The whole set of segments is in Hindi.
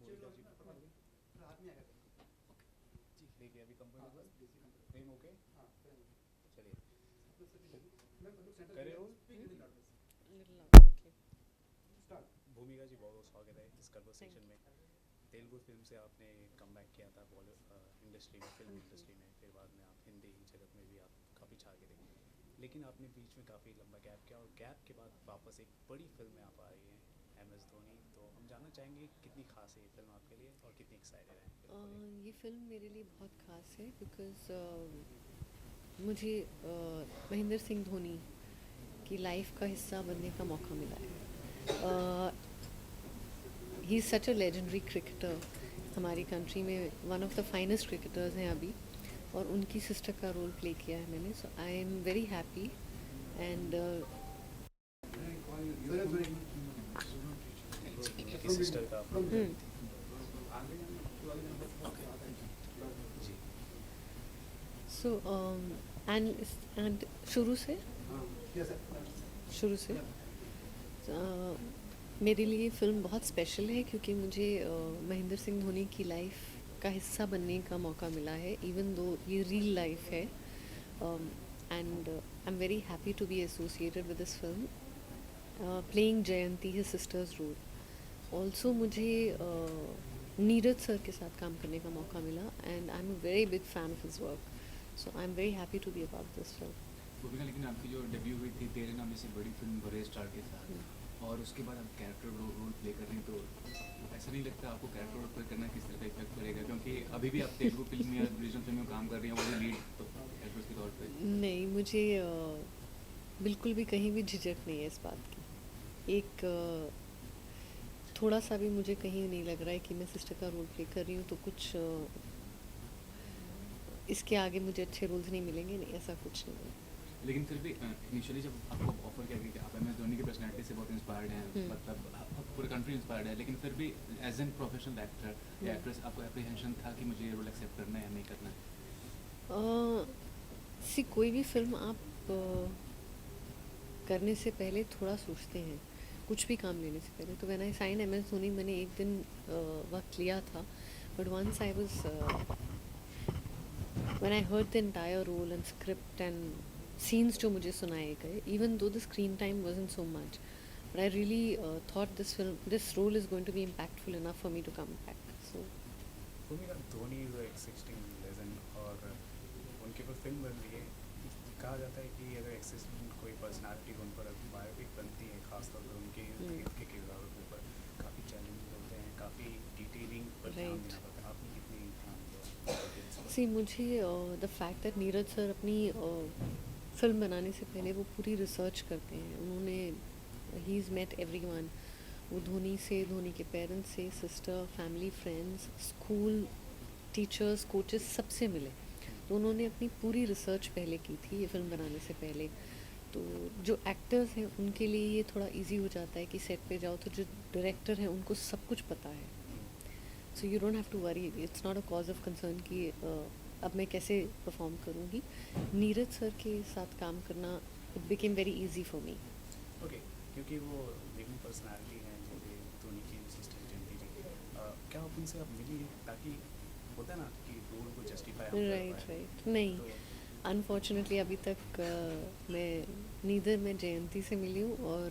भूमिका जी देखिए अभी कंफर्टेबल फ्रेम ओके चलिए करे रोल Little loud. Okay. भूमिका जी बहुत बहुत स्वागत है इस Thank कन्वर्सेशन में तेलुगु फिल्म से आपने कम बैक किया था बॉलीवुड इंडस्ट्री में फिल्म you. इंडस्ट्री में फिर बाद में आप हिंदी जगत में भी आप काफ़ी छा के थे लेकिन आपने बीच में काफ़ी लंबा गैप किया और गैप के बाद वापस एक बड़ी फिल्म में आप आ रही हैं एम एस धोनी तो हम जानना चाहेंगे कितनी खास है ये फिल्म आपके लिए और कितनी एक्साइटेड हैं फिल्म को लेकर ये फ़िल्म मेरे लिए बहुत ख़ास है बिकॉज़ मुझे महेंद्र सिंह धोनी की लाइफ का हिस्सा बनने का मौका मिला है. He is such a legendary cricketer. हमारी कंट्री में one of the finest cricketers हैं अभी, और उनकी सिस्टर का रोल प्ले किया है मैंने. So I am very happy and उनकी सिस्टर का आपने रोल थी जी सो एंड शुरू से मेरे लिए फ़िल्म बहुत स्पेशल है क्योंकि मुझे महेंद्र सिंह धोनी की लाइफ का हिस्सा बनने का मौका मिला है, इवन दो ये रियल लाइफ है. And I am very happy to be associated with this film, playing Jayanti his sister's role. Also मुझे नीरज सर के साथ काम करने का मौका मिला and I am a very big fan of his work. So I am very happy to be a part of this film. Bhumika, लेकिन आपकी जो डेब्यू हुई थी तेरे नाम जैसी बड़ी फिल्म बड़े स्टार के साथ और उसके बाद आप कैरेक्टर रोल प्ले कर रहे हैं, तो ऐसा नहीं लगता आपको कैरेक्टर रोल प्ले करना किस तरह का इफेक्ट करेगा? क्योंकि अभी भी आप तेलुगु फिल्म या रीजनल फिल्म में काम कर रही हैं, वो लीड एक्ट्रेस के तौर पे. नहीं, मुझे बिल्कुल भी कहीं भी झिझक नहीं है इस बात की. एक थोड़ा सा भी मुझे कहीं नहीं लग रहा है कि मैं सिस्टर का रोल प्ले कर रही हूँ तो कुछ इसके आगे मुझे अच्छे रोल्स नहीं मिलेंगे. नहीं, ऐसा कुछ नहीं है. लेकिन फिर भी इनिशियली जब आपको ऑफर किया गया कि आप MS धोनी की पर्सनैलिटी से बहुत इंस्पायर्ड हैं, मतलब पूरी कंट्री इंस्पायर्ड है, लेकिन फिर भी एज एन प्रोफेशनल एक्टर या एक्ट्रेस आपको एप्रीहेंशन था कि मुझे ये रोल एक्सेप्ट करना है या नहीं करना है? सी कोई भी फिल्म आप करने से पहले थोड़ा सोचते हैं, कुछ भी काम लेने से पहले. तो when I sign MS Dhoni मैंने एक दिन वक्त लिया था, but once I was when I heard the entire role and script and scenes जो मुझे सुनाए गए, even though the screen time wasn't so much, but I really thought this role is going to be impactful enough for me to come back. So भूमिका धोनी इज एक 16 लेजेंड और उनके ऊपर फिल्म बन रही है. कहा जाता है कि अगर एक्सिस्टेंट कोई पर्सनालिटी उन पर बायोपिक बनती है खासतौर पर उनके इर्द के किरदारों के ऊपर काफ़ी चैलेंजेस होते हैं, काफ़ी डिटेलिंग पर ध्यान right. देना पड़ता है. आपने कितनी ध्यान दिया See, मुझे the fact that Neeraj sir अपनी फिल्म बनाने से पहले वो पूरी रिसर्च करते हैं. उन्होंने ही इज़ मेट एवरीवन. वो धोनी से, धोनी के पेरेंट्स से, sister, family, friends, school teachers, coaches, सबसे मिले. तो उन्होंने अपनी पूरी रिसर्च पहले की थी ये फिल्म बनाने से पहले. तो जो एक्टर्स हैं उनके लिए ये थोड़ा इजी हो जाता है कि सेट पे जाओ तो जो डायरेक्टर हैं उनको सब कुछ पता है. So you don't have to worry. It's not a cause of concern कि अब मैं कैसे परफॉर्म करूँगी. नीरज सर के साथ काम करना it became very easy for me. Okay क्योंकि वो लिविंग पर्सनालिटी हैं जैसे धोनी की सिस्टर जयंती जी. क्या आप उनसे आप मिली ताकि होता है ना कि रोल को जस्टिफाई हम कर राइट पाए राइट. नहीं, तो अनफॉर्चुनेटली अभी तक मैं नीदर मैं जयंती से मिली हूँ और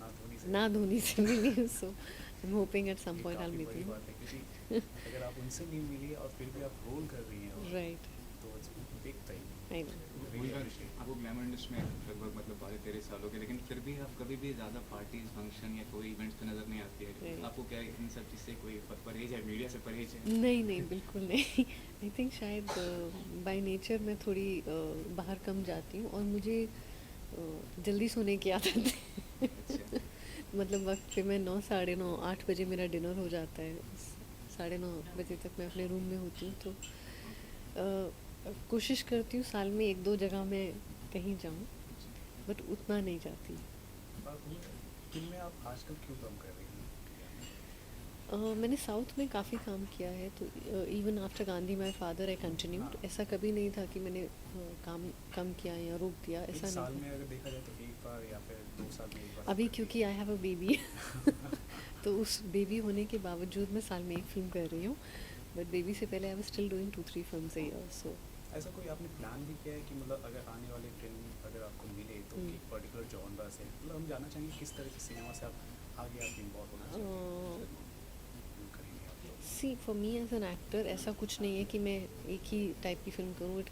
ना धोनी से ना धोनी से मिली हूँ. So I am hoping at some ये पॉइंट आई काफ़ी मीट बड़ी यू. बात है क्योंकि अगर आप उनसे नहीं मिली और फिर भी आप रोल कर रही हैं और राइट. तो it's big thing. I know. भूमिका, आपको ग्लैमर इंडस्ट्री में लगभग मतलब 12-13 साल हो गए, लेकिन फिर भी आप कभी भी ज़्यादा पार्टीज फंक्शन या कोई इवेंट्स पे नज़र नहीं आती है. Right. आपको क्या इन सब चीज़ से कोई परहेज है, मीडिया से परहेज है? नहीं नहीं, बिल्कुल नहीं. आई थिंक शायद बाय नेचर मैं थोड़ी बाहर कम जाती हूँ और मुझे जल्दी सोने की आदत है. अच्छा. मतलब वक्त पे मैं 9, 9:30, 8 बजे मेरा डिनर हो जाता है. 9:30 बजे तक मैं अपने रूम में होती हूँ. तो कोशिश करती हूँ साल में 1-2 जगह मैं कहीं जाऊँ, बट उतना नहीं जाती. फिल्म में आप आजकल क्यों कम कर रही हैं? मैंने साउथ में काफ़ी काम किया है. तो even after Gandhi my father I continued. ऐसा कभी नहीं था कि मैंने काम कम किया या रोक दिया. एक ऐसा साल नहीं में था. अगर देखा जाए तो एक बार या फिर 2 साल में एक बार अभी क्योंकि आई हैव अ बेबी तो उस बेबी होने के बावजूद मैं साल में एक फिल्म कर रही हूँ, बट बेबी से पहले I was still doing 2-3 films a year. So ऐसा कोई आपने प्लान भी किया है कि मतलब अगर आने वाली फिल्म अगर आपको मिले तो एक पर्टिकुलर जॉनरा से, मतलब हम जानना चाहेंगे किस तरह के सिनेमा से आप आगे आप इन्वॉल्व होना चाहेंगे, करेंगे आप लोग? See for me as an actor ऐसा कुछ नहीं है कि मैं एक ही टाइप की फिल्म करूँ. It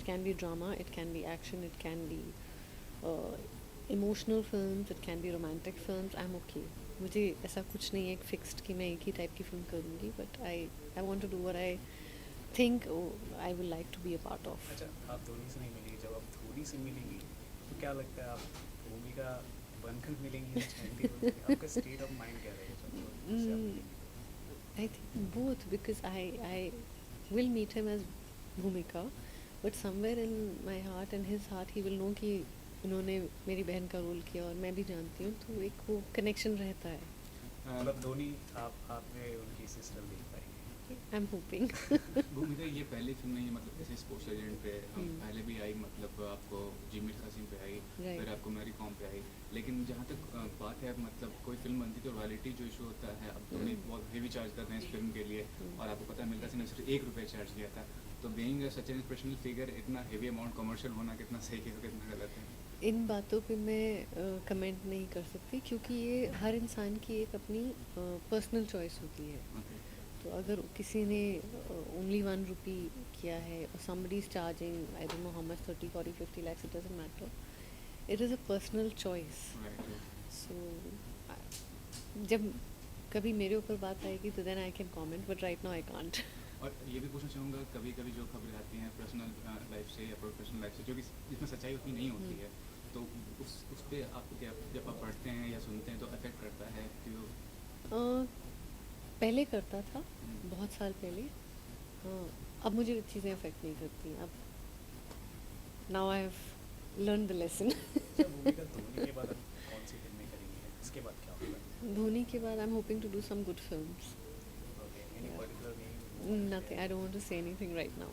can be drama, it can be action, it can be emotional films, it can be romantic films. I am okay. मुझे ऐसा कुछ नहीं है एक फिक्स्ड कि मैं एक ही टाइप की फिल्म करूँगी, but I want to do what I think I will like to be a part of. अच्छा, आप धोनी से नहीं मिलेंगे, जब आप धोनी से मिलेंगी तो क्या लगता है आप भूमिका बनकर मिलेंगी या चैंटी बनकर? आपका स्टेट ऑफ माइंड क्या रहेगा जब उससे आप मिलेंगी? I think both, because I will meet him as Bhumika, but somewhere in my heart and his heart he will know कि उन्होंने मेरी बहन का रोल किया और मैं भी जानती हूँ, तो एक वो कनेक्शन रहता है. मतलब धोनी आप में उनकी सिस्टर देख पाएंगे? आई एम होपिंग. भूमिका ये पहली फिल्म नहीं है, मतलब जैसे स्पोर्ट्स एजेंट पे हम पहले भी आई, मतलब आपको जिमी खासिम पे आई, Right. फिर आपको मैरी कॉम पे आई. लेकिन जहाँ तक बात है मतलब कोई फिल्म बनती तो रॉयल्टी जो इशू होता है, अब धोनी बहुत हेवी चार्ज कर रहे हैं इस फिल्म के लिए, और आपको पता है मिल्खा सिंह ने सिर्फ ₹1 चार्ज किया था. तो being such an inspirational figure इतना हेवी अमाउंट कमर्शियल होना कितना सही है कितना गलत है? इन बातों पे मैं कमेंट नहीं कर सकती, क्योंकि ये हर इंसान की एक अपनी पर्सनल चॉइस होती है. Okay. तो अगर किसी ने ओनली ₹1 किया है और somebody is charging I don't know how much 30, 40, 50 lakhs, it doesn't matter. It is a personal choice. Right. So जब कभी मेरे ऊपर बात आएगी तो then I can comment, but right now I can't. और ये भी पूछना चाहूँगा, कभी कभी जो खबरें आती हैं पर्सनल लाइफ से या प्रोफेशनल लाइफ से जो कि जिसमें सच्चाई उतनी नहीं होती है, तो उस पे आपको क्या, जब आप पढ़ते हैं या सुनते हैं तो अफेक्ट करता है कि पहले करता था, बहुत साल पहले. अब मुझे चीज़ें अफेक्ट नहीं करती. अब now I have learn the lesson. अच्छा, भूमिका धोनी के बाद आप कौन सी फिल्में करेंगे? इसके बाद क्या होगा? धोनी के बाद I am hoping to do some good films. Okay, any particular name? Nothing. I don't want to say anything right now.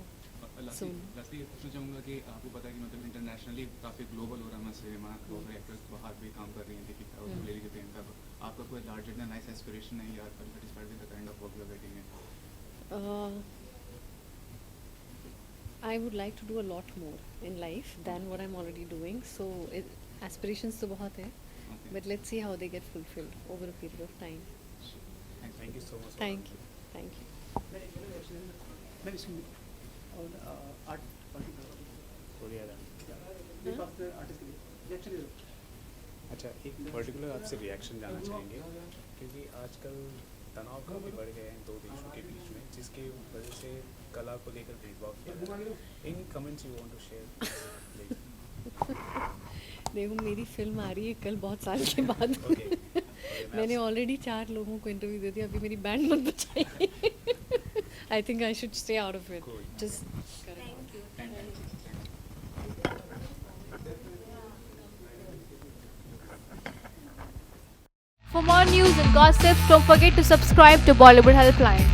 Soon. Lastly ये पूछना चाहूँगा कि आपको पता है कि मतलब इंटरनेशनली काफ़ी ग्लोबल हो रहा है सिनेमा, ग्लोबल एक्टर्स बाहर भी काम कर रही हैं, दीपिका और ले लीजिए प्रियंका को. आपका कोई लार्जर देन लाइफ एस्पिरेशन है या are satisfied with the kind of work you are getting in? I would like to do a lot more in life than what I'm already doing. So aspirations तो बहुत है, Okay. but let's see how they get fulfilled over a period of time. Thank you so much. Thank you. Thank you. मैं इसमें और आर्ट आर्टिस्ट के लिए रिएक्शन दे दो. अच्छा, एक पर्टिकुलर आपसे रिएक्शन जानना चाहेंगे, क्योंकि आजकल तनाव काफ़ी बढ़ गए हैं दो देशों के बीच में, जिसकी वजह से कला को लेकर भेदभाव किया जा रहा है. In comments you want to share? देखो, मेरी फिल्म आ रही है कल बहुत साल के बाद. मैंने ऑलरेडी 4 लोगों को इंटरव्यू दे दिया. अभी मेरी बैंड मत बजाइए. I think I should stay out of it. Cool. Just For more news and gossip, don't forget to subscribe to Bollywood Helpline.